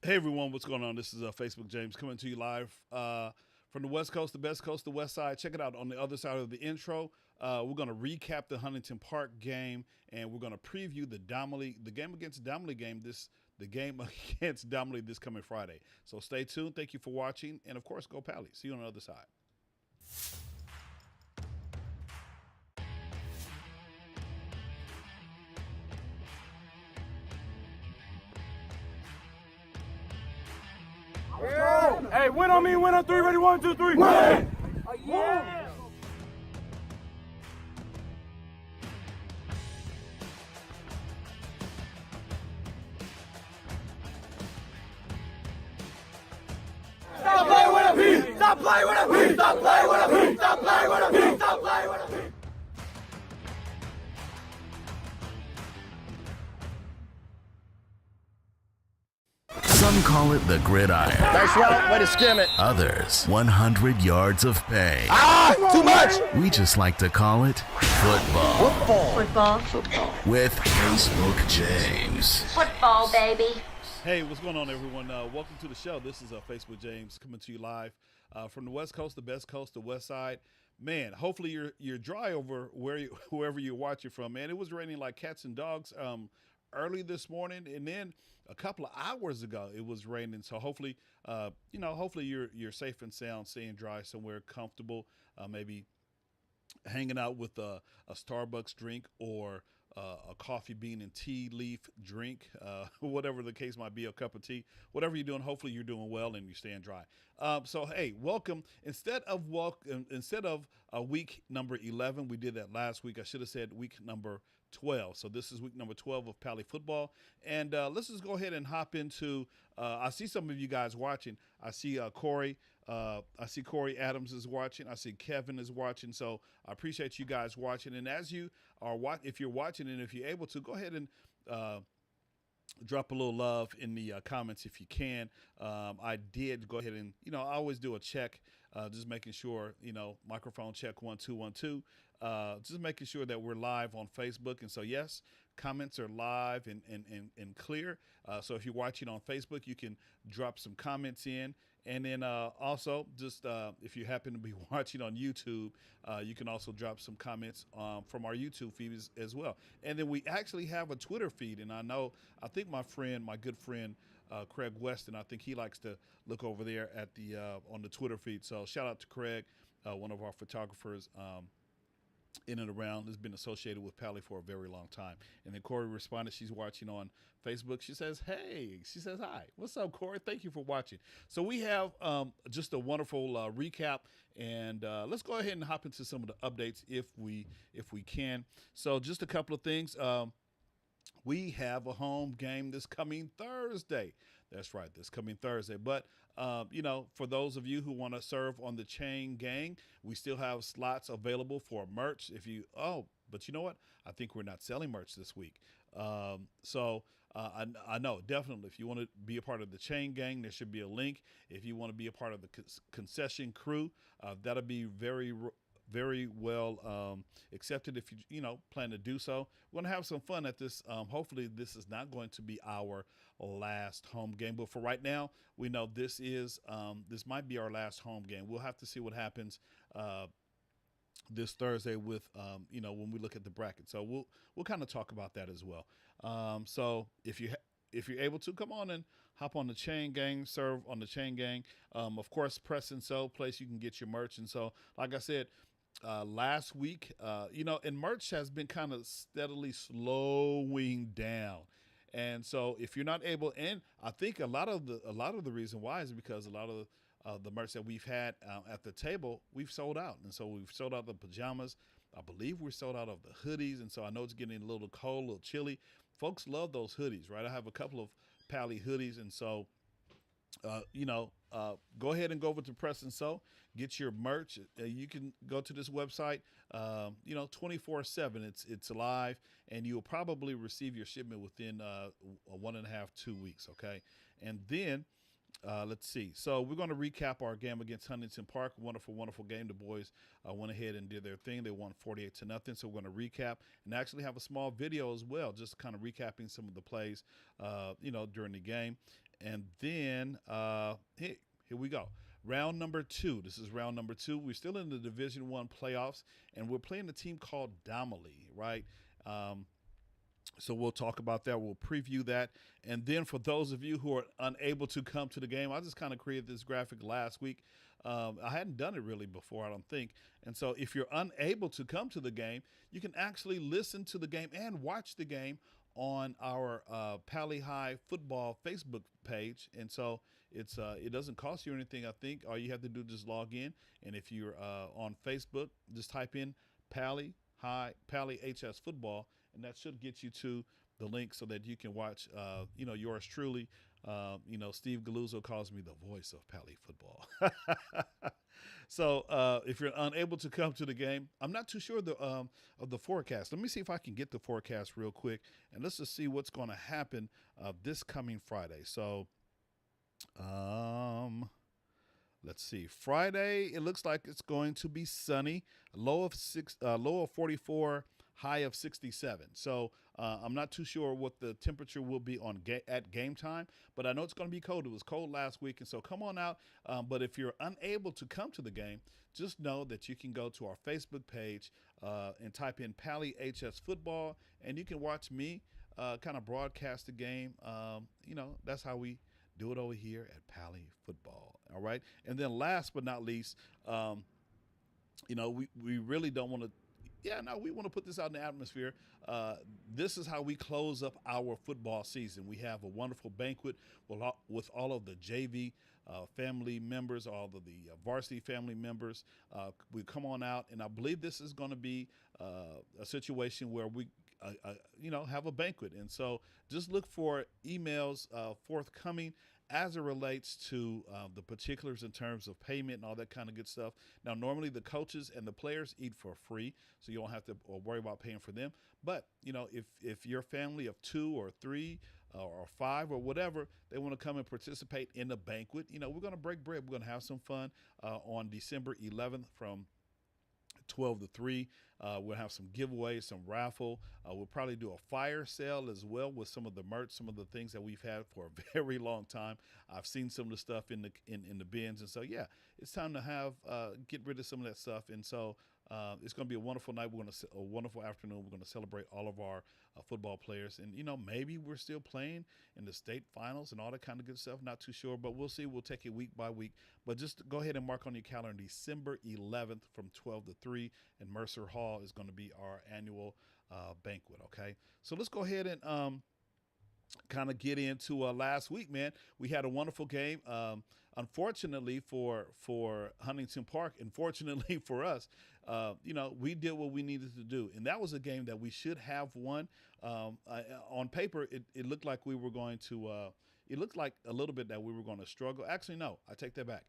Hey everyone, what's going on? This is Facebook James coming to you live from the West Coast, the best coast, the West Side. Check it out on the other side of the intro. We're going to recap the Huntington Park game, and we're going to preview the game against Domley game the game against Domley this coming Friday. So stay tuned. Thank you for watching, and of course, go Pali. See you on the other side. Hey, win on me, win on three, ready, one, two, three. Win! Oh, yeah! Stop playing with a piece! Stop playing with a piece! Stop playing with a piece! Stop playing with a piece! Stop playing with a piece! Some call it the gridiron. Nice route, way to skim it. Others, 100 yards of pain. Too much. We just like to call it football. Football. With Facebook James. Football, baby. Hey, what's going on, everyone? Welcome to the show. This is Facebook James coming to you live from the West Coast, the best coast, the West Side. Man, hopefully you're dry over wherever you're watching from. Man, it was raining like cats and dogs early this morning, and then a couple of hours ago it was raining. So hopefully, hopefully you're safe and sound, staying dry somewhere comfortable, maybe hanging out with a Starbucks drink or a coffee bean and tea leaf drink, whatever the case might be, a cup of tea, whatever you're doing. Hopefully you're doing well and you're staying dry. So hey, welcome. Instead of week number 11, we did that last week. I should have said week number 12. So this is week number 12 of Pali football, and let's just go ahead and hop into. I see some of you guys watching. I see Corey. I see Corey Adams is watching. I see Kevin is watching. So I appreciate you guys watching. And as you are if you're watching and if you're able to, go ahead and drop a little love in the comments if you can. I did go ahead and, I always do a check, just making sure, microphone check 1 2 1 2. Just making sure that we're live on Facebook. And so, yes, comments are live and clear. So if you're watching on Facebook, you can drop some comments in. And then also, just if you happen to be watching on YouTube, you can also drop some comments from our YouTube feed as well. And then we actually have a Twitter feed. And I think my good friend, Craig Weston, I think he likes to look over there at on the Twitter feed. So shout out to Craig, one of our photographers in and around, has been associated with Pali for a very long time. And then Corey responded, she's watching on Facebook. She says, hey, she says, hi, what's up, Corey? Thank you for watching. So we have just a wonderful recap, and let's go ahead and hop into some of the updates if we can. So just a couple of things. We have a home game this coming Thursday. That's right, this coming Thursday. But, for those of you who want to serve on the Chain Gang, we still have slots available for merch. But you know what? I think we're not selling merch this week. I know, definitely, if you want to be a part of the Chain Gang, there should be a link. If you want to be a part of the concession crew, that'll be very well accepted if you plan to do so. We're going to have some fun at this. Hopefully this is not going to be our last home game, but for right now, we know this might be our last home game. We'll have to see what happens this Thursday with when we look at the bracket. So we'll kind of talk about that as well. So if you're able to, come on and hop on the Chain Gang, serve on the Chain Gang. Of course, Press and Sew, place you can get your merch. And so, like I said, last week, and merch has been kind of steadily slowing down. And so if you're not able, and I think a lot of the reason why is because a lot of the merch that we've had at the table, we've sold out. And so we've sold out the pajamas. I believe we're sold out of the hoodies. And so I know it's getting a little cold, a little chilly. Folks love those hoodies, right? I have a couple of Pali hoodies. And so, go ahead and go over to Press and Sew, get your merch. You can go to this website, 24/7. It's live, and you'll probably receive your shipment within 1.5 to 2 weeks. Okay, and then let's see. So we're going to recap our game against Huntington Park. Wonderful, wonderful game. The boys went ahead and did their thing. They won 48-0. So we're going to recap and actually have a small video as well, just kind of recapping some of the plays, during the game. And then here we go. Round number 2. This is round number 2. We're still in the Division I playoffs, and we're playing a team called Domily, right? So we'll talk about that. We'll preview that. And then for those of you who are unable to come to the game, I just kind of created this graphic last week. I hadn't done it really before, I don't think. And so if you're unable to come to the game, you can actually listen to the game and watch the game on our Pali High football Facebook page. And so it doesn't cost you anything, I think. All you have to do is just log in. And if you're on Facebook, just type in Pali HS football, and that should get you to the link so that you can watch, yours truly. Steve Galuzzo calls me the voice of Pali football. So if you're unable to come to the game, I'm not too sure of the forecast. Let me see if I can get the forecast real quick, and let's just see what's going to happen this coming Friday. So let's see. Friday, it looks like it's going to be sunny. Low of 44, high of 67. So I'm not too sure what the temperature will be at game time, but I know it's going to be cold. It was cold last week, and so come on out. But if you're unable to come to the game, just know that you can go to our Facebook page and type in Pali HS football, and you can watch me kind of broadcast the game. That's how we do it over here at Pali football. All right. And then last but not least, we really don't want to. We want to put this out in the atmosphere. This is how we close up our football season. We have a wonderful banquet with all of the JV family members, all of the varsity family members. We come on out, and I believe this is going to be a situation where we have a banquet. And so just look for emails forthcoming as it relates to the particulars in terms of payment and all that kind of good stuff. Now, normally the coaches and the players eat for free, so you don't have to worry about paying for them. But, if your family of 2 or 3 or 5 or whatever, they want to come and participate in the banquet, we're going to break bread. We're going to have some fun on December 11th from 12 to 3. We'll have some giveaways, some raffle. We'll probably do a fire sale as well with some of the merch, some of the things that we've had for a very long time. I've seen some of the stuff in the bins, and so it's time to get rid of some of that stuff. And so it's going to be a wonderful night. A wonderful afternoon. We're going to celebrate all of our football players, and maybe we're still playing in the state finals and all that kind of good stuff. Not too sure, but we'll see. We'll take it week by week. But just go ahead and mark on your calendar December 11th from 12 to 3, and Mercer Hall is going to be our annual banquet. Okay, so let's go ahead and kind of get into last week, man. We had a wonderful game. Unfortunately for Huntington Park, and fortunately for us, we did what we needed to do, and that was a game that we should have won. On paper, it looked like we were going to. It looked like a little bit that we were going to struggle. Actually, no, I take that back.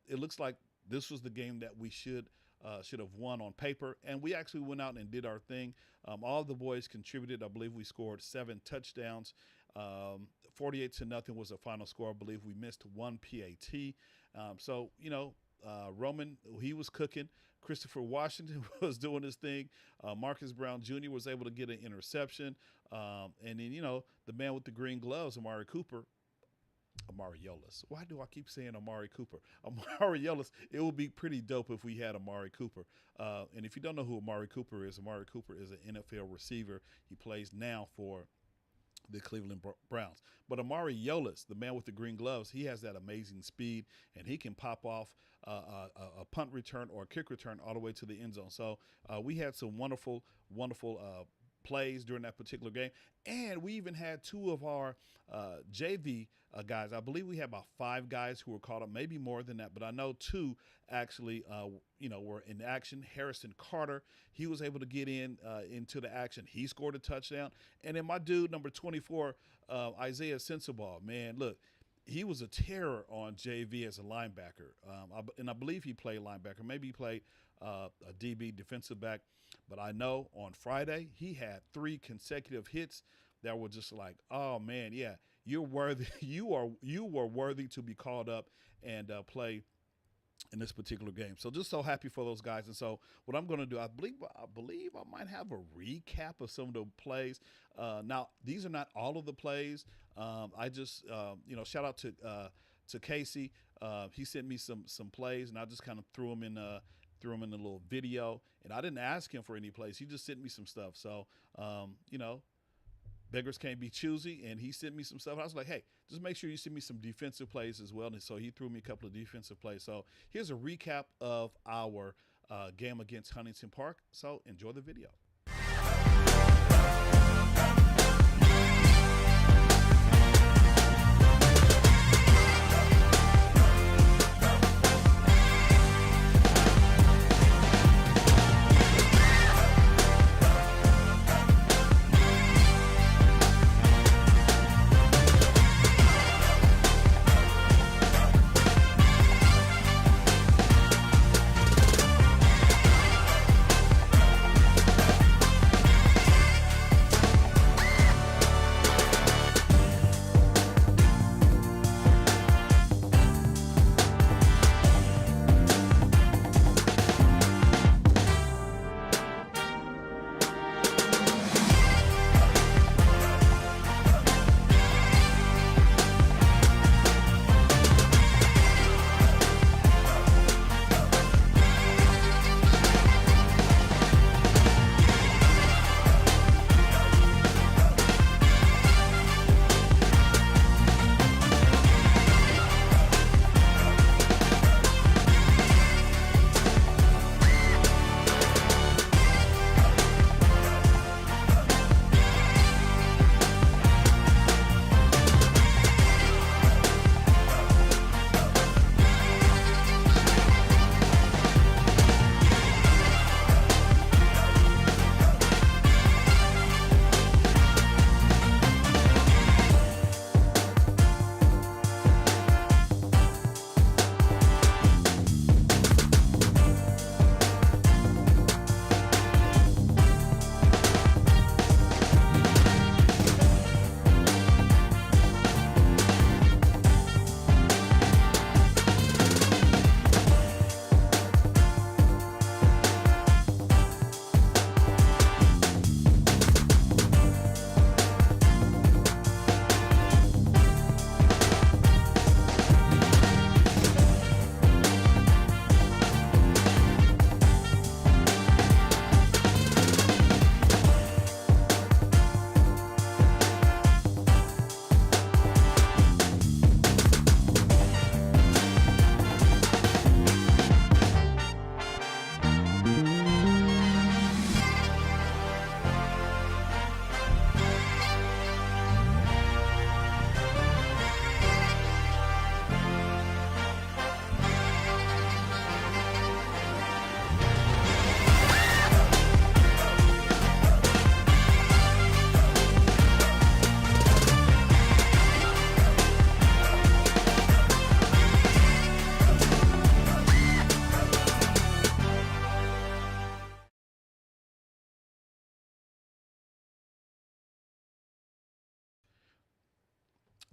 It looks like this was the game that we should have won on paper, and we actually went out and did our thing. All of the boys contributed. I believe we scored 7 touchdowns. 48-0 was the final score. I believe we missed 1 PAT. Roman, he was cooking. Christopher Washington was doing his thing. Marcus Brown Jr. was able to get an interception. And then, the man with the green gloves, Amari Yolis. Why do I keep saying Amari Cooper? Amari Yolis. It would be pretty dope if we had Amari Cooper. And if you don't know who Amari Cooper is an NFL receiver. He plays now for the Cleveland Browns. But Amari Yolis, the man with the green gloves, he has that amazing speed, and he can pop off a punt return or a kick return all the way to the end zone. So we had some wonderful plays during that particular game. And we even had 2 of our JV guys. I believe we had about 5 guys who were called up, maybe more than that, but I know 2 actually, were in action. Harrison Carter, he was able to get into the action. He scored a touchdown. And then my dude, number 24, Isaiah Sensabaugh, man, look, he was a terror on JV as a linebacker. And I believe he played linebacker. Maybe he played a DB, defensive back. But I know on Friday he had 3 consecutive hits that were just like, oh, man, yeah. you're worthy. You were worthy to be called up and play in this particular game. So just so happy for those guys. And so what I'm going to do, I believe I might have a recap of some of the plays. Now these are not all of the plays. I just shout out to Casey. He sent me some plays, and I just kind of threw them in a little video. And I didn't ask him for any plays. He just sent me some stuff. So beggars can't be choosy, and he sent me some stuff. I was like, hey, just make sure you send me some defensive plays as well. And so he threw me a couple of defensive plays. So here's a recap of our game against Huntington Park. So enjoy the video.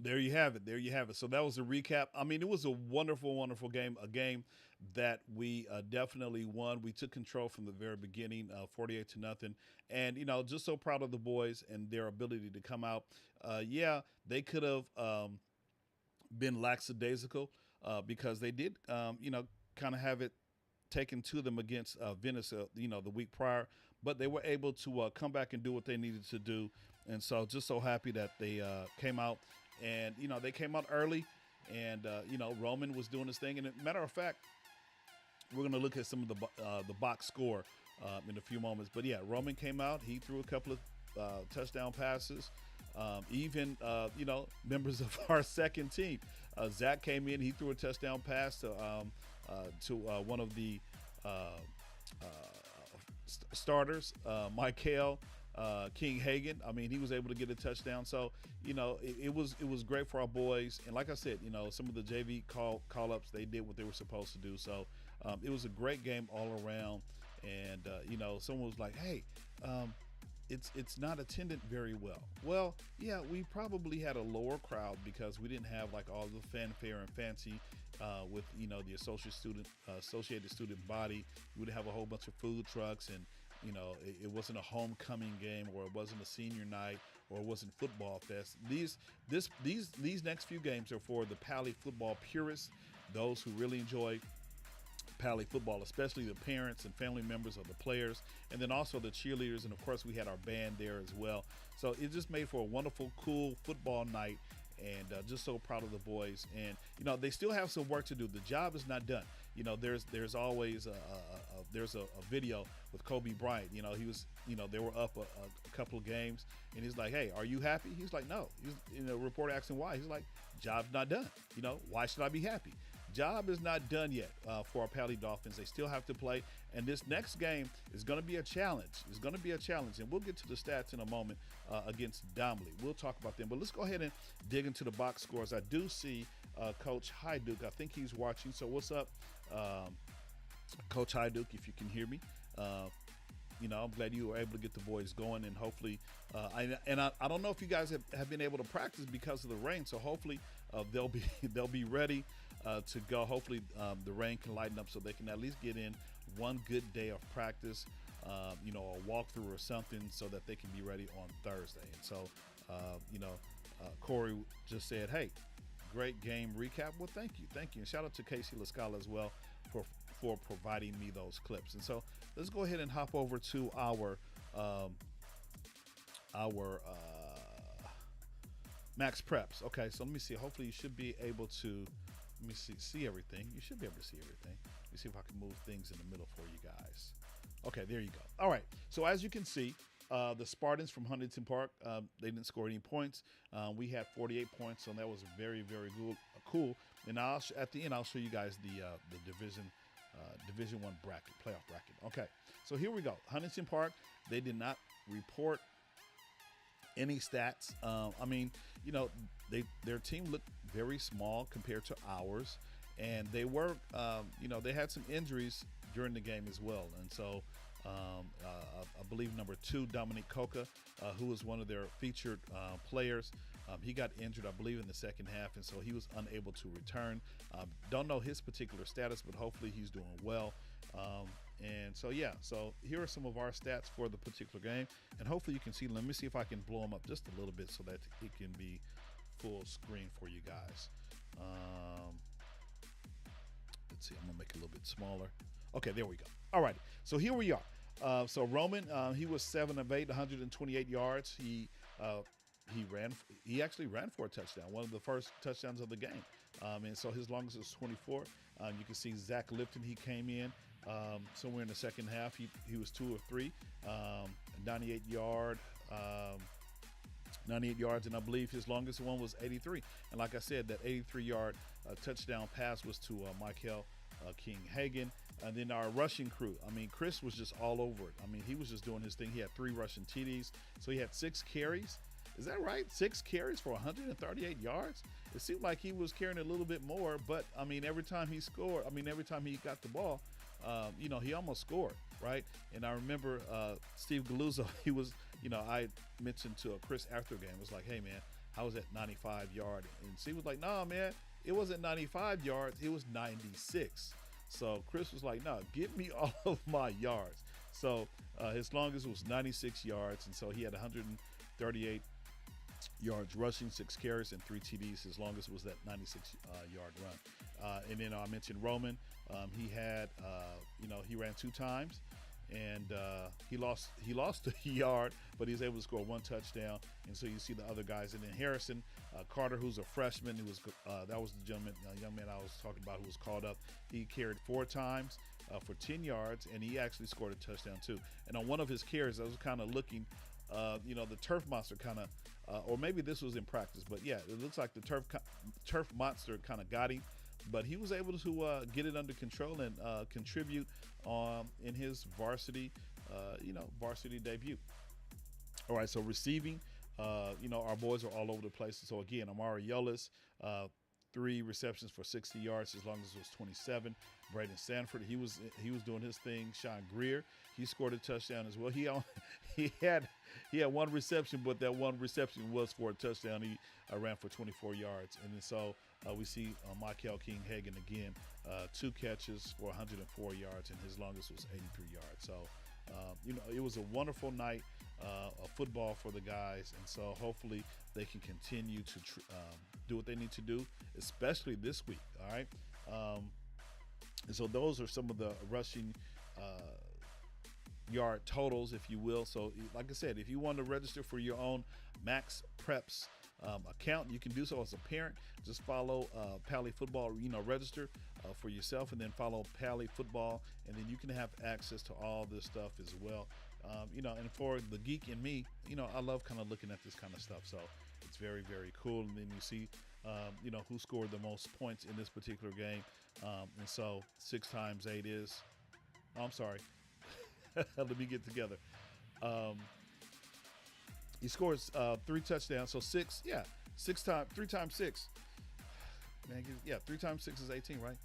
There you have it. There you have it. So that was a recap. I mean, it was a wonderful, wonderful game. A game that we definitely won. We took control from the very beginning, 48-0, and just so proud of the boys and their ability to come out. Yeah, they could have been lackadaisical because they did, kind of have it taken to them against Venice, the week prior. But they were able to come back and do what they needed to do. And so just so happy that they came out. And, they came out early. And, Roman was doing his thing. And matter of fact, we're going to look at some of the box score in a few moments. But, yeah, Roman came out. He threw a couple of touchdown passes. Even members of our second team. Zach came in. He threw a touchdown pass to one of the starters, Michael King Hagen. I mean, he was able to get a touchdown. So, it was great for our boys. And like I said, some of the JV call-ups, they did what they were supposed to do. So it was a great game all around. And, someone was like, hey, it's not attended very well. Well, yeah, we probably had a lower crowd because we didn't have like all the fanfare and fancy with the associated student body. We would have a whole bunch of food trucks, and it wasn't a homecoming game, or it wasn't a senior night, or it wasn't football fest. These next few games are for the Pali football purists, those who really enjoy Pali football, especially the parents and family members of the players, and then also the cheerleaders, and of course we had our band there as well. So it just made for a wonderful, cool football night, and just so proud of the boys. And they still have some work to do. The job is not done. There's always there's a video with Kobe Bryant. He was they were up a couple of games, and he's like, "Hey, are you happy?" He's like, "No." Reporter asked him why. He's like, "Job's not done. Why should I be happy?" Job is not done yet for our Pali Dolphins. They still have to play, and this next game is going to be a challenge. It's going to be a challenge, and we'll get to the stats in a moment against Domley. We'll talk about them, but let's go ahead and dig into the box scores. I do see Coach Hyduke. I think he's watching. So what's up, Coach Hyduke, if you can hear me? I'm glad you were able to get the boys going, and hopefully, I don't know if you guys have been able to practice because of the rain. So hopefully, they'll be ready to go. Hopefully, the rain can lighten up so they can at least get in one good day of practice, a walkthrough or something, so that they can be ready on Thursday. And so, Corey just said, "Hey, great game recap." Well, thank you, and shout out to Casey Lascala as well for providing me those clips. And so let's go ahead and hop over to our Max Preps. Okay, so let me see. Hopefully you should be able to see everything. You should be able to see everything. Let me see if I can move things in the middle for you guys. Okay, there you go. All right. So as you can see, the Spartans from Huntington Park, they didn't score any points. We had 48 points, so that was very, very cool. And at the end, I'll show you guys the Division One bracket, playoff bracket. Okay, so here we go. Huntington Park, they did not report any stats. Their team looked very small compared to ours, and they were, they had some injuries during the game as well. And so I believe number 2, Dominic Coca, who was one of their featured players, he got injured, I believe, in the second half, and so he was unable to return. Don't know his particular status, but hopefully he's doing well. And so, yeah, so here are some of our stats for the particular game, and hopefully you can see. Let me see if I can blow them up just a little bit so that it can be full screen for you guys. Let's see, I'm gonna make it a little bit smaller. Okay, there we go. All right, so here we are. So Roman, he was 7 of 8, 128 yards. He actually ran for a touchdown, one of the first touchdowns of the game. And so his longest was 24. You can see Zach Lipton, he came in somewhere in the second half. He was 2 of 3, 98 yards, and I believe his longest one was 83. And like I said, that 83-yard touchdown pass was to Michael King Hagan. And then our rushing crew, Chris was just all over it. He was just doing his thing. He had 3 rushing TDs, so he had 6 carries. Is that right? 6 carries for 138 yards? It seemed like he was carrying a little bit more, but every time he scored, every time he got the ball, he almost scored, right? And I remember Steve Galuzzo, he was, I mentioned to Chris after the game, was like, "Hey man, I was at 95 yards," and Steve was like, "Nah man, it wasn't 95 yards, it was 96. So Chris was like, "No, give me all of my yards." So his longest was 96 yards, and so he had 138 yards rushing, 6 carries, and 3 TDs. His longest was that 96-yard run. And then I mentioned Roman. He had, he ran 2 times, and he lost a yard, but he was able to score 1 touchdown. And so you see the other guys. And then Harrison Carter, who's a freshman, who was that was the young man I was talking about who was called up. He carried 4 times for 10 yards, and he actually scored a touchdown too. And on one of his carries, I was kind of looking. The turf monster kind of, or maybe this was in practice, but yeah, it looks like the turf monster kind of got him, but he was able to get it under control and contribute in his varsity debut. All right, so receiving, our boys are all over the place. So again, Amari Yolis, 3 receptions for 60 yards. His longest was 27. Braden Sanford, he was doing his thing. Sean Greer, he scored a touchdown as well. he had one reception, but that one reception was for a touchdown. He ran for 24 yards, and then so we see Michael King Hagan again, 2 catches for 104 yards, and his longest was 83 yards. So it was a wonderful night of football for the guys, and so hopefully they can continue to do what they need to do, especially this week. All right, and so those are some of the rushing yard totals, if you will. So like I said, if you want to register for your own Max Preps account, you can do so as a parent. Just follow Pali Football, register for yourself, and then follow Pali Football, and then you can have access to all this stuff as well. And for the geek in me, I love kind of looking at this kind of stuff. So it's very, very cool. And then you see, who scored the most points in this particular game. And so 6 times 8 is, I'm sorry. Let me get together. He scores 3 touchdowns. So 3 times 6. Man, 3 times 6 is 18, right?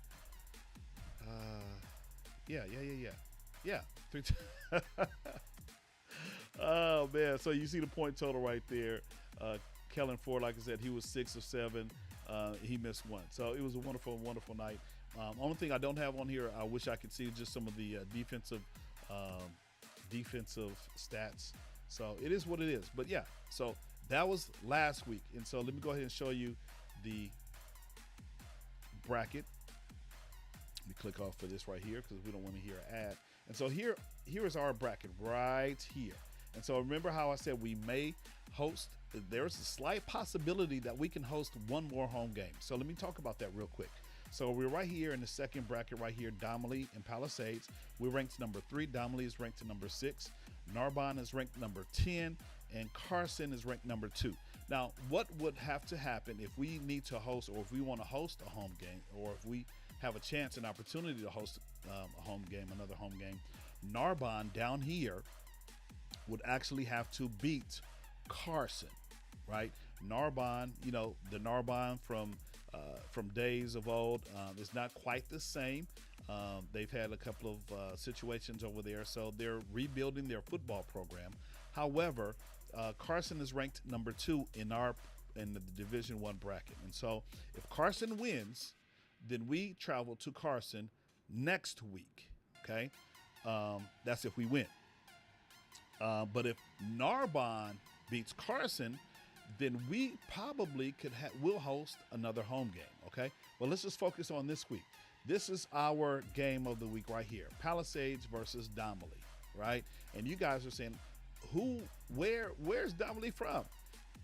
Yeah. 3 Oh, man. So you see the point total right there. Kellen Ford, like I said, he was 6 of 7. He missed 1. So it was a wonderful, wonderful night. Only thing I don't have on here, I wish I could see just some of the defensive stats. So it is what it is. But yeah, so that was last week. And so let me go ahead and show you the bracket. Let me click off for this right here because we don't want to hear an ad. And so here is our bracket right here. And so remember how I said we may host, there's a slight possibility that we can host one more home game. So let me talk about that real quick. So we're right here in the second bracket right here, Domley and Palisades. We're ranked number 3. Domley is ranked to number 6. Narbonne is ranked number 10. And Carson is ranked number 2. Now, what would have to happen if we need to host, or if we want to host a home game, or if we have a chance, an opportunity to host a home game, another home game, Narbonne down here would actually have to beat Carson, right? Narbonne, the Narbonne from days of old is not quite the same. They've had a couple of situations over there, so they're rebuilding their football program. However, Carson is ranked number 2 in the Division I bracket, and so if Carson wins, then we travel to Carson next week. Okay, that's if we win. But if Narbonne beats Carson, then we probably will host another home game. Okay, well, let's just focus on this week. This is our game of the week right here: Palisades versus Domley, right? And you guys are saying, where's Domley from?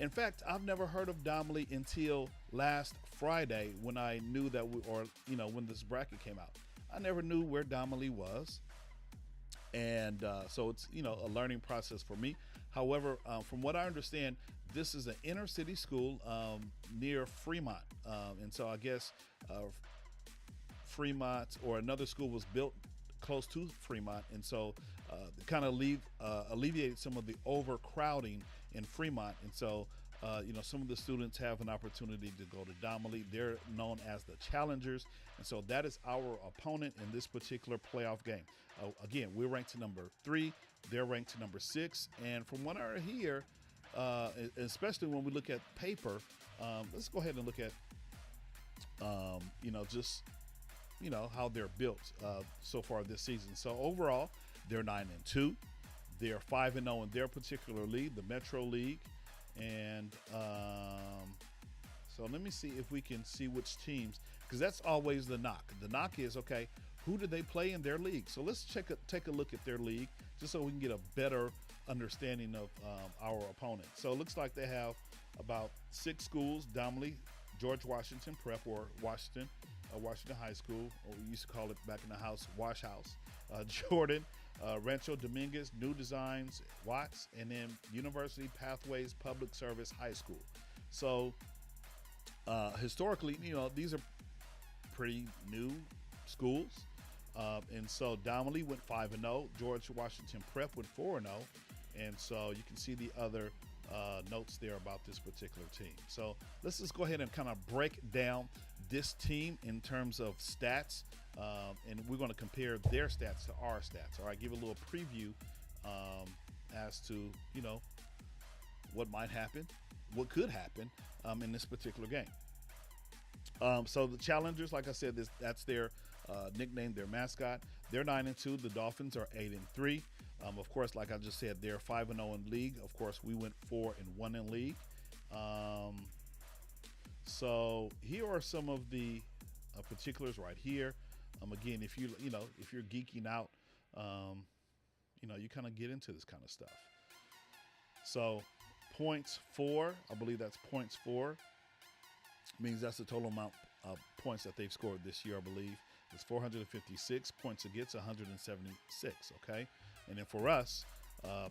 In fact, I've never heard of Domley until last Friday when I knew that when this bracket came out. I never knew where Domley was. And so it's, a learning process for me. However, from what I understand, this is an inner city school near Fremont. And so I guess Fremont or another school was built close to Fremont. And so kind of alleviated some of the overcrowding in Fremont. And so, some of the students have an opportunity to go to Domley. They're known as the Challengers. And so that is our opponent in this particular playoff game. Again, we're ranked to number 3. They're ranked to number 6. And from what I hear, especially when we look at paper, let's go ahead and look at, how they're built so far this season. So overall, they're 9-2. They're 5-0 in their particular league, the Metro League. And so let me see if we can see which teams, because that's always the knock. The knock is, okay, who do they play in their league? So let's take a look at their league just so we can get a better understanding of our opponent. So it looks like they have about 6 schools: Domley, George Washington Prep, or Washington High School, or we used to call it back in the house, Wash House, Jordan, Rancho Dominguez, New Designs, Watts, and then University Pathways Public Service High School. So historically, these are pretty new schools. And so Domley went 5-0. George Washington Prep went 4-0. And so you can see the other notes there about this particular team. So let's just go ahead and kind of break down this team in terms of stats. And we're going to compare their stats to our stats. All right, give a little preview as to, what might happen, what could happen in this particular game. So the Challengers, like I said, that's their nickname, their mascot. They're 9-2. The Dolphins are 8-3. Of course, like I just said, they're 5-0 in league. Of course, we went 4-1 in league. So here are some of the particulars right here. Again, if you're geeking out, you kind of get into this kind of stuff. So points 4, I believe that's points 4, means that's the total amount of points that they've scored this year, I believe. It's 456 points against 176, okay? And then for us,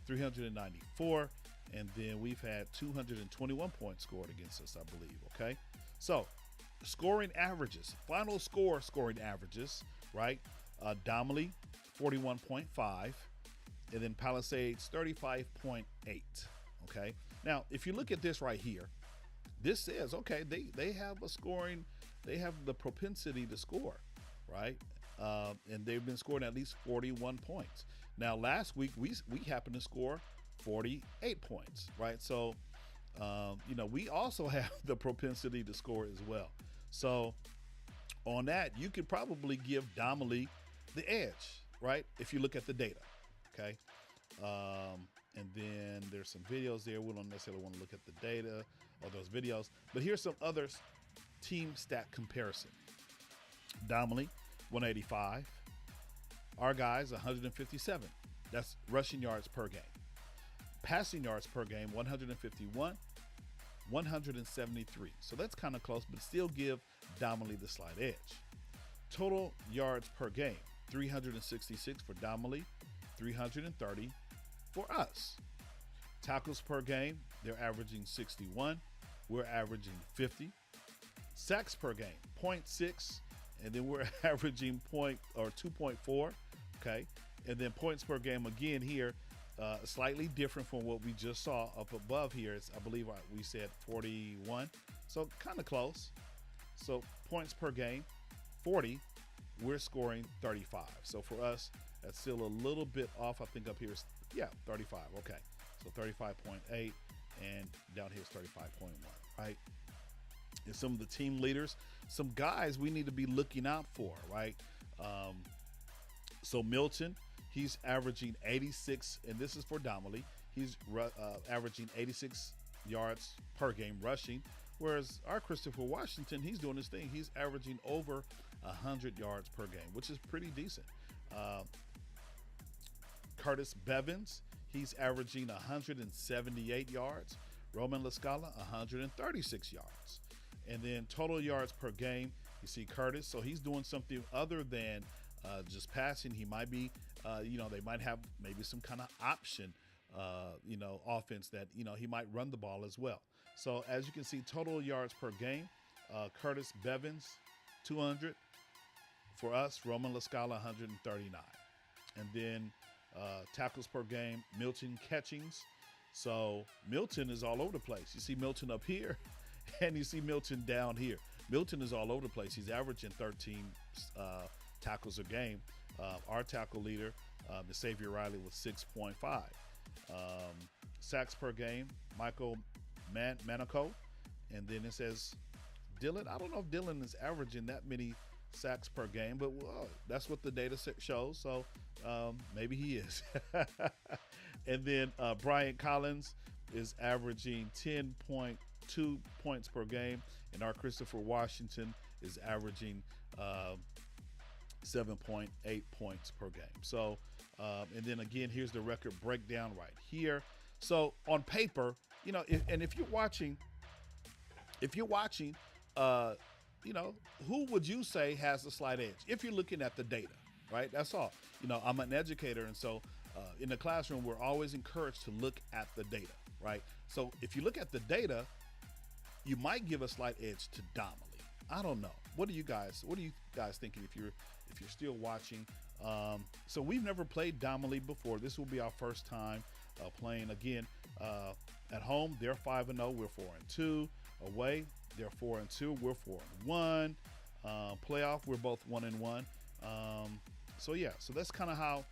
394, and then we've had 221 points scored against us, I believe, okay? So scoring averages, final score scoring averages, right? Domley, 41.5, and then Palisades, 35.8, okay? Now, if you look at this right here, this says, okay, they have a scoring, they have the propensity to score, right? And they've been scoring at least 41 points. Now, last week, we happened to score 48 points, right? So, we also have the propensity to score as well. So, on that, you could probably give Domley the edge, right? If you look at the data, okay? And then there's some videos there. We don't necessarily want to look at the data or those videos, but here's some other team stat comparison. Domley, 185. Our guys, 157. That's rushing yards per game. Passing yards per game, 151, 173. So that's kind of close, but still give Domley the slight edge. Total yards per game, 366 for Domley, 330 for us. Tackles per game, they're averaging 61. We're averaging 50. Sacks per game, 0.6, and then we're averaging 2.4, okay? And then points per game, again here, slightly different from what we just saw up above here. I believe we said 41, so kind of close. So points per game, 40, we're scoring 35. So for us, that's still a little bit off. I think up here is, 35, okay. So 35.8, and down here is 35.1, right? And some of the team leaders, some guys we need to be looking out for, right? So Milton, he's averaging 86, and this is for Domley. He's averaging 86 yards per game rushing, whereas our Christopher Washington, he's doing his thing. He's averaging over 100 yards per game, which is pretty decent. Curtis Bevins, he's averaging 178 yards. Roman Lascala, 136 yards. And then total yards per game, you see Curtis. So he's doing something other than just passing. He might be, they might have maybe some kind of option, offense that, he might run the ball as well. So as you can see, total yards per game, Curtis Bevins, 200. For us, Roman Lascala, 139. And then tackles per game, Milton catchings. So Milton is all over the place. You see Milton up here, and you see Milton down here. Milton is all over the place. He's averaging 13 tackles a game. Our tackle leader, the Xavier Riley, with 6.5. Sacks per game, Michael Manico. And then it says Dylan. I don't know if Dylan is averaging that many sacks per game, but that's what the data shows. So maybe he is. And then Brian Collins is averaging 10.2 points per game, and our Christopher Washington is averaging 7.8 points per game. So, and then again, here's the record breakdown right here. So on paper, if you're watching, who would you say has the slight edge? If you're looking at the data, right? That's all. I'm an educator, and so in the classroom, we're always encouraged to look at the data, right? So if you look at the data, you might give a slight edge to Domley. I don't know. What are you guys thinking if you're still watching? So we've never played Domley before. This will be our first time playing again. At home, they're 5-0. We're 4-2. Away, they're 4-2. We're 4-1. Playoff, we're both 1-1. So that's kind of how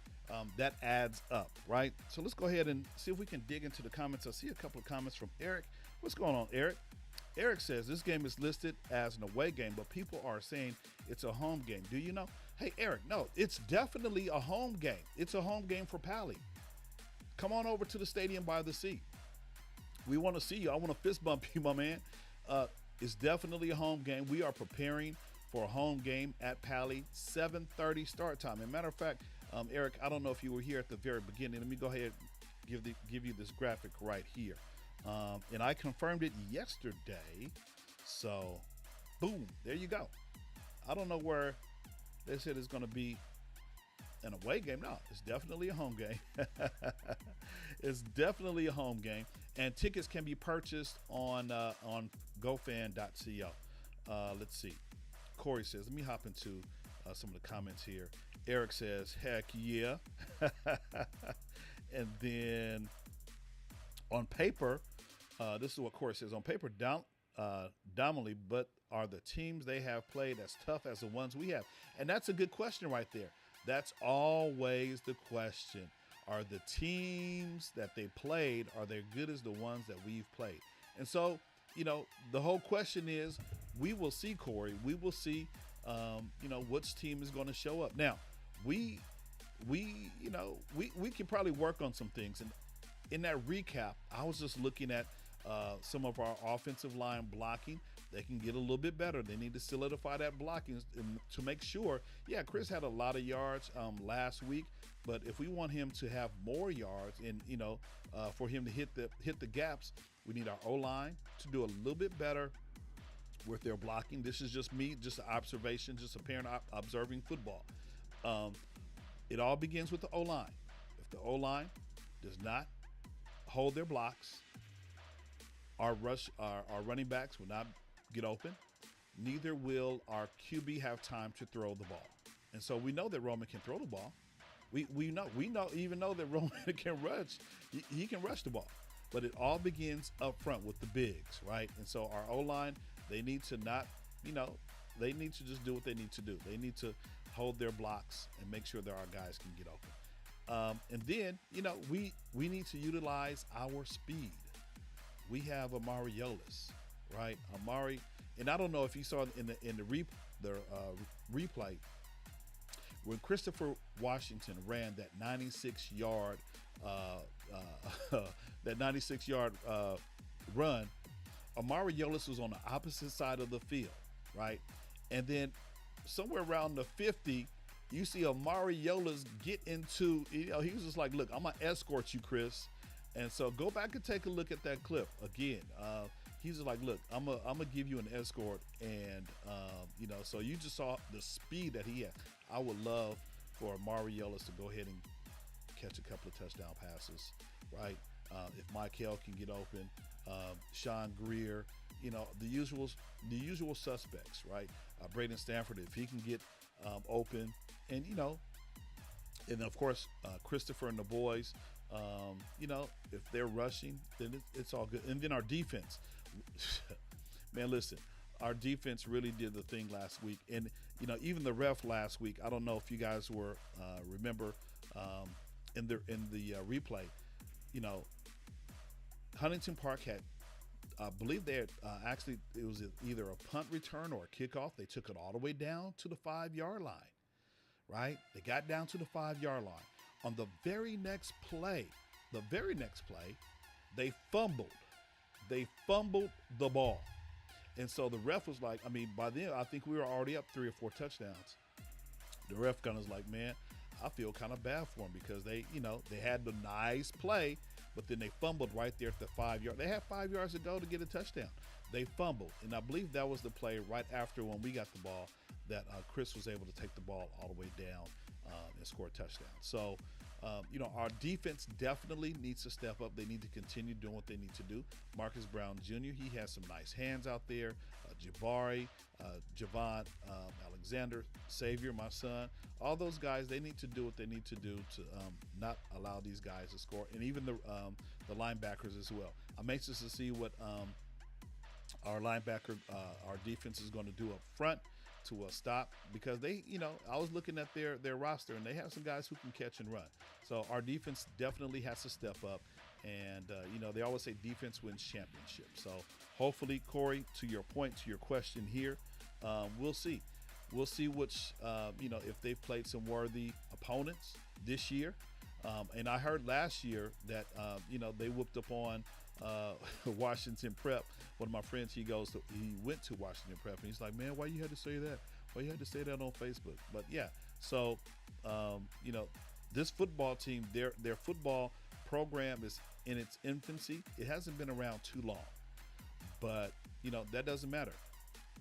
that adds up, right? So let's go ahead and see if we can dig into the comments. I see a couple of comments from Eric. What's going on, Eric? Eric says this game is listed as an away game, but people are saying it's a home game. Do you know? Hey, Eric, no, it's definitely a home game. It's a home game for Pali. Come on over to the stadium by the sea. We want to see you. I want to fist bump you, my man. It's definitely a home game. We are preparing for a home game at Pali, 7:30 start time. As a matter of fact, Eric, I don't know if you were here at the very beginning. Let me go ahead and give you this graphic right here. And I confirmed it yesterday. So, boom, there you go. I don't know where they said it's going to be an away game. No, it's definitely a home game. It's definitely a home game. And tickets can be purchased on gofan.co. Let's see. Corey says, let me hop into some of the comments here. Eric says, heck yeah. And then on paper, this is what Corey says. On paper, dominantly, but are the teams they have played as tough as the ones we have? And that's a good question right there. That's always the question. Are the teams that they played, are they good as the ones that we've played? And so, the whole question is, we will see, Corey. We will see, which team is going to show up. Now, we can probably work on some things. And in that recap, I was just looking at some of our offensive line blocking. They can get a little bit better. They need to solidify that blocking to make sure. Yeah, Chris had a lot of yards last week, but if we want him to have more yards and for him to hit the gaps, we need our O-line to do a little bit better with their blocking. This is just me, just an observation, just a parent observing football. It all begins with the O-line. If the O-line does not hold their blocks, our running backs will not get open. Neither will our QB have time to throw the ball. And so we know that Roman can throw the ball. We even know that Roman can rush. He can rush the ball. But it all begins up front with the bigs, right? And so our O-line, they need to not, they need to just do what they need to do. They need to hold their blocks and make sure that our guys can get open. And then, we need to utilize our speed. We have Amari Yolis, right? Amari, and I don't know if you saw in the replay when Christopher Washington ran that 96-yard run. Amari Yolis was on the opposite side of the field, right? And then somewhere around the 50, you see Amari Yolis get into, he was just like, look, I'm going to escort you, Chris. And so go back and take a look at that clip again. He's just like, look, I'm gonna give you an escort, and so you just saw the speed that he had. I would love for Amari Yolis to go ahead and catch a couple of touchdown passes, right? If Michael can get open, Sean Greer, the usual suspects, right? Braden Stanford, if he can get open, and and of course Christopher and the boys. If they're rushing, then it's all good. And then our defense, man, listen, our defense really did the thing last week. And, even the ref last week, I don't know if you guys were, remember in the replay, Huntington Park had, I believe they had actually, it was either a punt return or a kickoff. They took it all the way down to the 5-yard line, right? They got down to the 5-yard line. On the very next play, they fumbled. They fumbled the ball. And so the ref was like, by then, I think we were already up 3 or 4 touchdowns. The ref kind of was like, man, I feel kind of bad for them because they had the nice play, but then they fumbled right there at the 5-yard. They had 5 yards to go to get a touchdown. They fumbled. And I believe that was the play right after when we got the ball that Chris was able to take the ball all the way down and score a touchdown. So, our defense definitely needs to step up. They need to continue doing what they need to do. Marcus Brown Jr., he has some nice hands out there. Jabari, Javon Alexander, Xavier, my son, all those guys, they need to do what they need to do to not allow these guys to score, and even the linebackers as well. I'm anxious to see what our linebacker, our defense is going to do up front. to stop, because they, I was looking at their roster, and they have some guys who can catch and run. So our defense definitely has to step up. And, they always say defense wins championships. So hopefully, Corey, to your point, to your question here, we'll see. We'll see which, if they've played some worthy opponents this year. And I heard last year that, they whooped up on Washington Prep. One of my friends, he went to Washington Prep, and he's like, man, why you had to say that? Why you had to say that on Facebook? But yeah, so, this football team, their football program is in its infancy. It hasn't been around too long, but, that doesn't matter.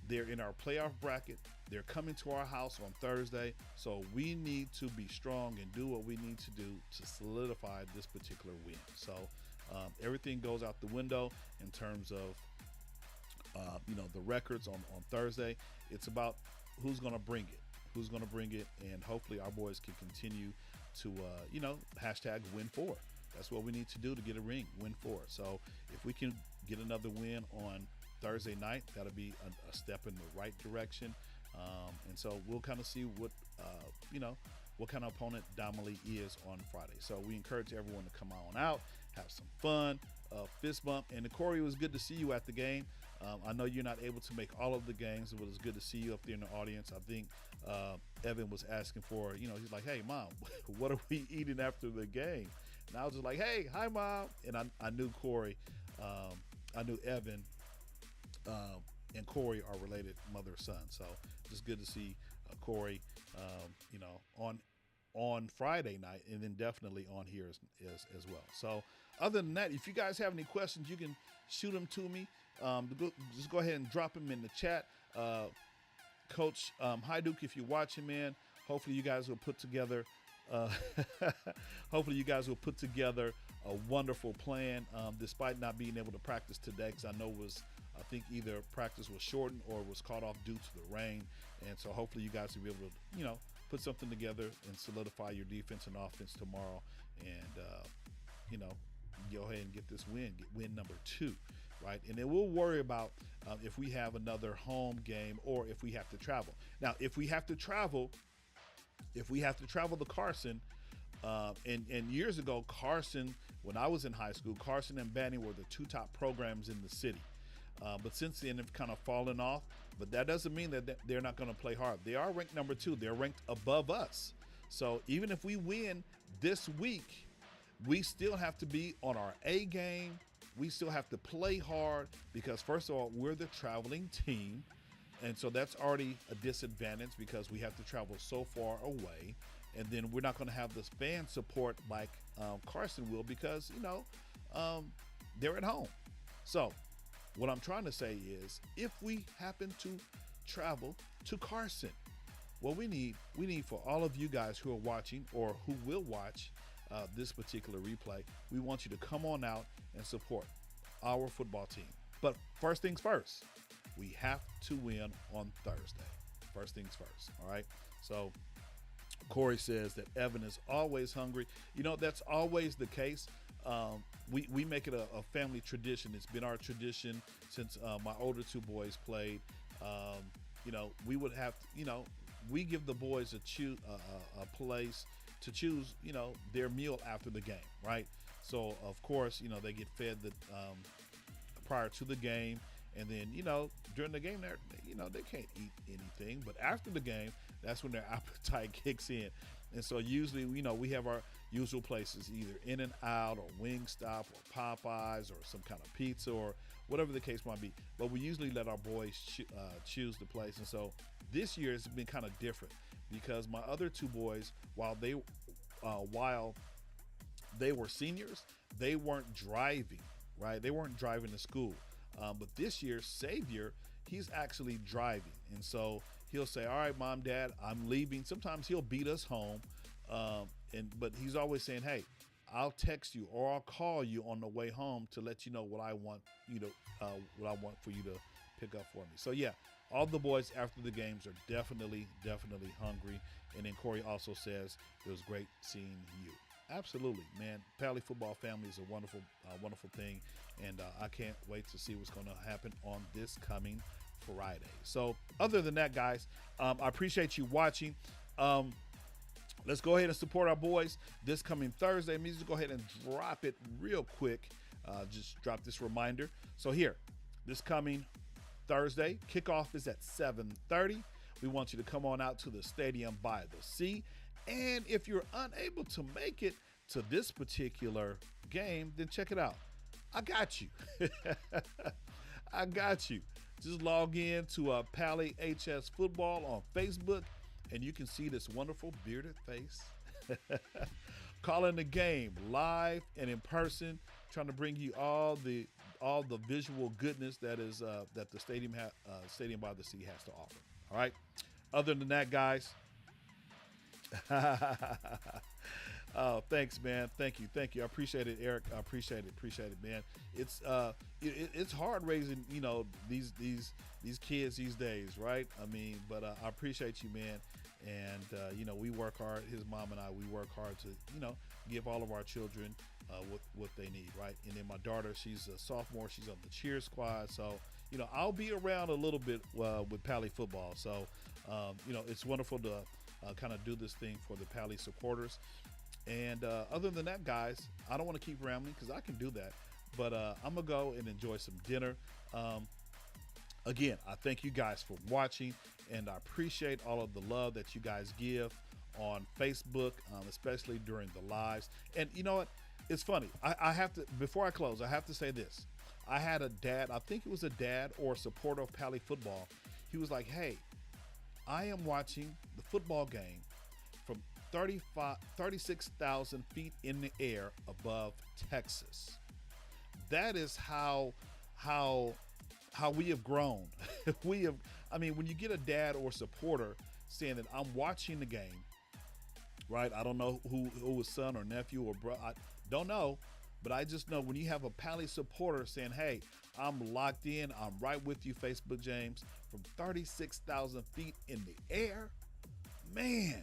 They're in our playoff bracket. They're coming to our house on Thursday, so we need to be strong and do what we need to do to solidify this particular win. So everything goes out the window in terms of, the records on Thursday. It's about who's going to bring it, and hopefully our boys can continue to, hashtag win four. That's what we need to do to get a ring, win four. So if we can get another win on Thursday night, that'll be a step in the right direction. And so we'll kind of see what kind of opponent Domily is on Friday. So we encourage everyone to come on out, have some fun, fist bump. And Corey, it was good to see you at the game. I know you're not able to make all of the games, but it was good to see you up there in the audience. I think Evan was asking for, he's like, hey, Mom, what are we eating after the game? And I was just like, hey, hi, Mom. And I knew Corey, I knew Evan, and Corey are related mother-son. So it's good to see Corey, on Friday night, and then definitely on here as well. So other than that, if you guys have any questions, you can shoot them to me. Just go ahead and drop them in the chat. Coach Duke, if you're watching, man, hopefully you guys will put together a wonderful plan, despite not being able to practice today, because I know I think either practice was shortened or was caught off due to the rain. And so hopefully you guys will be able to, put something together and solidify your defense and offense tomorrow. And, go ahead and get this win number 2, right? And then we'll worry about if we have another home game or if we have to travel. Now, if we have to travel to Carson, and years ago, Carson, when I was in high school, Carson and Banning were the 2 top programs in the city. But since then, they've kind of fallen off. But that doesn't mean that they're not going to play hard. They are ranked number 2. They're ranked above us. So even if we win this week, we still have to be on our A game. We still have to play hard because, first of all, we're the traveling team. And so that's already a disadvantage because we have to travel so far away. And then we're not going to have this fan support like Carson will because, they're at home. So what I'm trying to say is if we happen to travel to Carson, what we need for all of you guys who are watching or who will watch this particular replay, we want you to come on out and support our football team. But first things first, we have to win on Thursday. First things first, all right? So Corey says that Evan is always hungry. That's always the case. We make it a family tradition. It's been our tradition since my older 2 boys played. We would have, we give the boys a place to choose, their meal after the game, right? So of course, they get fed prior to the game, and then during the game, they can't eat anything. But after the game, that's when their appetite kicks in. And so usually, we have our usual places, either In-N-Out or Wingstop or Popeyes or some kind of pizza or whatever the case might be. But we usually let our boys choose the place. And so this year it's been kind of different because my other 2 boys, while they were seniors, they weren't driving, right? They weren't driving to school. But this year, Xavier, he's actually driving. And so he'll say, all right, Mom, Dad, I'm leaving. Sometimes he'll beat us home. But he's always saying, hey, I'll text you or I'll call you on the way home to let you know what I want for you to pick up for me. So yeah, all the boys after the games are definitely hungry. And then Corey also says it was great seeing you. Absolutely, man. Pali football family is a wonderful thing. And I can't wait to see what's going to happen on this coming Friday. So other than that, guys, I appreciate you watching. Let's go ahead and support our boys this coming Thursday. Let me just go ahead and drop it real quick. Just drop this reminder. So here, this coming Thursday, kickoff is at 7:30. We want you to come on out to the Stadium by the Sea. And if you're unable to make it to this particular game, then check it out. I got you. I got you. Just log in to Pali HS Football on Facebook, and you can see this wonderful bearded face calling the game live and in person, trying to bring you all the visual goodness that is that the Stadium by the Sea has to offer. All right. Other than that, guys. Oh, thanks, man. Thank you. I appreciate it, Eric. I appreciate it, man. It's hard raising, these kids these days, right? I mean, but I appreciate you, man. And we work hard. His mom and I, we work hard to, give all of our children what they need, right? And then my daughter, she's a sophomore. She's on the cheer squad, so I'll be around a little bit with Pali football. So it's wonderful to kind of do this thing for the Pali supporters. And other than that, guys, I don't want to keep rambling because I can do that. But I'm going to go and enjoy some dinner. Again, I thank you guys for watching, and I appreciate all of the love that you guys give on Facebook, especially during the lives. And you know what? It's funny. I have to, before I close, I have to say this. I had a dad, I think it was a dad or a supporter of Pali football. He was like, hey, I am watching the football game from 36,000 feet in the air above Texas. That is how we have grown. When you get a dad or supporter saying that I'm watching the game, right? I don't know who his son or nephew or brother, I don't know, but I just know when you have a Pali supporter saying, hey, I'm locked in, I'm right with you, Facebook James, from 36,000 feet in the air, man,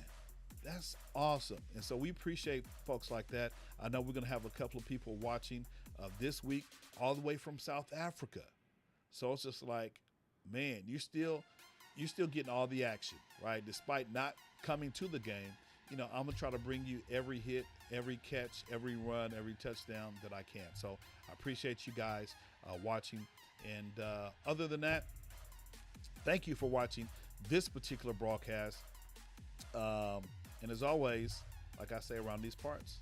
that's awesome. And so we appreciate folks like that. I know we're going to have a couple of people watching this week all the way from South Africa. So it's just like, man, you're still getting all the action, right? Despite not coming to the game, I'm going to try to bring you every hit, every catch, every run, every touchdown that I can. So I appreciate you guys watching. And other than that, thank you for watching this particular broadcast. And as always, like I say around these parts,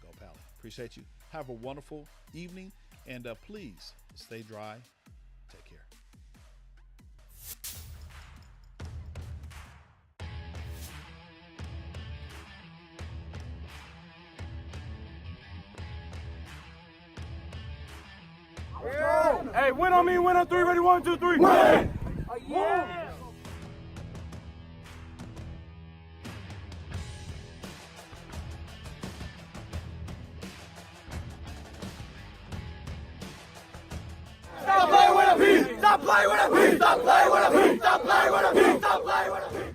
go Pali. Appreciate you. Have a wonderful evening. And please stay dry. Take care. Hey, win on me, win on three, ready, 1, 2, 3. Win! Oh, yeah! Stop playing with a P! Stop playing with a P! Stop playing with a P! Stop playing with a P! Stop playing with a P!